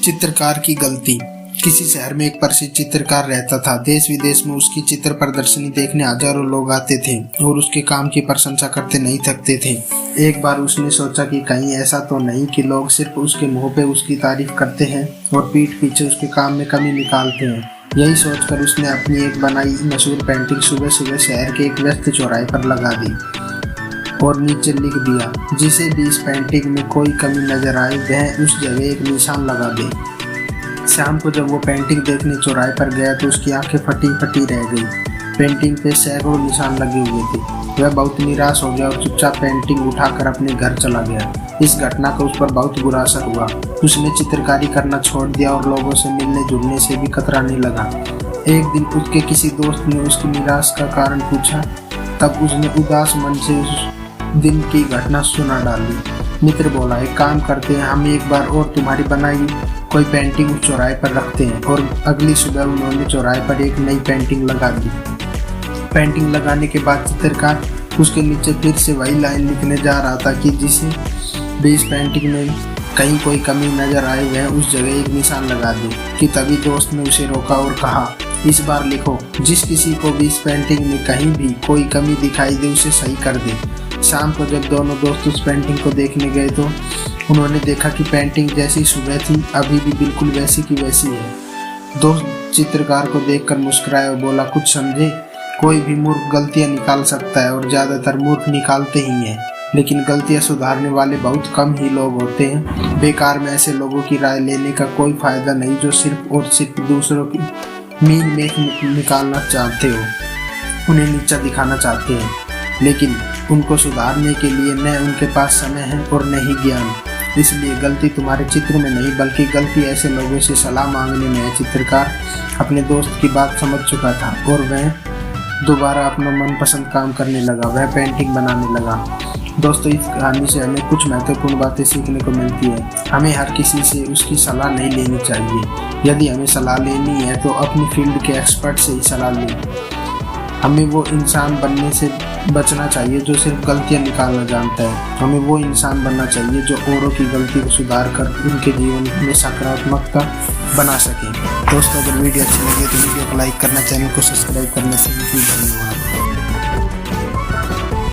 चित्रकार की गलती। किसी शहर में एक प्रसिद्ध चित्रकार रहता था। देश विदेश में उसकी चित्र प्रदर्शनी देखने हजारों लोग आते थे और उसके काम की प्रशंसा करते नहीं थकते थे। एक बार उसने सोचा कि कहीं ऐसा तो नहीं कि लोग सिर्फ उसके मुंह पे उसकी तारीफ करते हैं और पीठ पीछे उसके काम में कमी निकालते हैं। यही सोचकर उसने अपनी एक बनाई मशहूर पेंटिंग सुबह सुबह शहर के एक व्यस्त चौराहे पर लगा दी और नीचे लिख दिया, जिसे भी इस पेंटिंग में कोई कमी नजर आए वह उस जगह एक निशान लगा दे। शाम को जब वो पेंटिंग देखने चौराहे पर गया तो उसकी आंखें फटी फटी रह गई। पेंटिंग पे सैकड़ों निशान लगे हुए थे। वह बहुत निराश हो गया और चुपचाप पेंटिंग उठाकर अपने घर चला गया। इस घटना का उस पर बहुत बुरा असर हुआ। उसने चित्रकारी करना छोड़ दिया और लोगों से मिलने जुलने से भी कतराने लगा। एक दिन उसके किसी दोस्त ने उसकी निराश का कारण पूछा, तब उसने उदास मन से उस दिन की घटना सुना डाली। मित्र बोला, एक काम करते हैं, हम एक बार और तुम्हारी बनाई कोई पेंटिंग उस चौराहे पर रखते हैं। और अगली सुबह उन्होंने चौराहे पर एक नई पेंटिंग लगा दी। पेंटिंग लगाने के बाद चित्रकार उसके नीचे फिर से वही लाइन लिखने जा रहा था कि जिसे भी इस पेंटिंग में कहीं कोई कमी नजर आए वह उस जगह एक निशान लगा दे। कि तभी दोस्त ने उसे रोका और कहा, इस बार लिखो, जिस किसी को भी इस पेंटिंग में कहीं भी कोई कमी दिखाई दे उसे सही कर दे। शाम को जब दोनों दोस्त उस पेंटिंग को देखने गए तो उन्होंने देखा कि पेंटिंग जैसी सुबह थी अभी भी बिल्कुल वैसी की वैसी है। दोस्त चित्रकार को देखकर मुस्कुराया और बोला, कुछ समझे, कोई भी मूर्ख गलतियां निकाल सकता है और ज्यादातर मूर्ख निकालते ही हैं, लेकिन गलतियां सुधारने वाले बहुत कम ही लोग होते हैं। बेकार में ऐसे लोगों की राय लेने का कोई फायदा नहीं जो सिर्फ और सिर्फ दूसरों की मील में निकालना चाहते हो, उन्हें नीचा दिखाना चाहते हैं, लेकिन उनको सुधारने के लिए न उनके पास समय है और न ही ज्ञान। इसलिए गलती तुम्हारे चित्र में नहीं बल्कि गलती ऐसे लोगों से सलाह मांगने में है। चित्रकार अपने दोस्त की बात समझ चुका था और वह दोबारा अपना मनपसंद काम करने लगा। वह पेंटिंग बनाने लगा। दोस्तों, इस कहानी से हमें कुछ महत्वपूर्ण बातें सीखने को मिलती है। हमें हर किसी से उसकी सलाह नहीं लेनी चाहिए। यदि हमें सलाह लेनी है तो अपनी फील्ड के एक्सपर्ट से ही सलाह लें। हमें वो इंसान बनने से बचना चाहिए जो सिर्फ गलतियां निकालना जानता है। हमें वो इंसान बनना चाहिए जो औरों की गलती को सुधार कर उनके जीवन में सकारात्मकता बना सके। दोस्तों, अगर वीडियो अच्छी लगे तो वीडियो को लाइक करना, चैनल को सब्सक्राइब करने से धन्यवाद।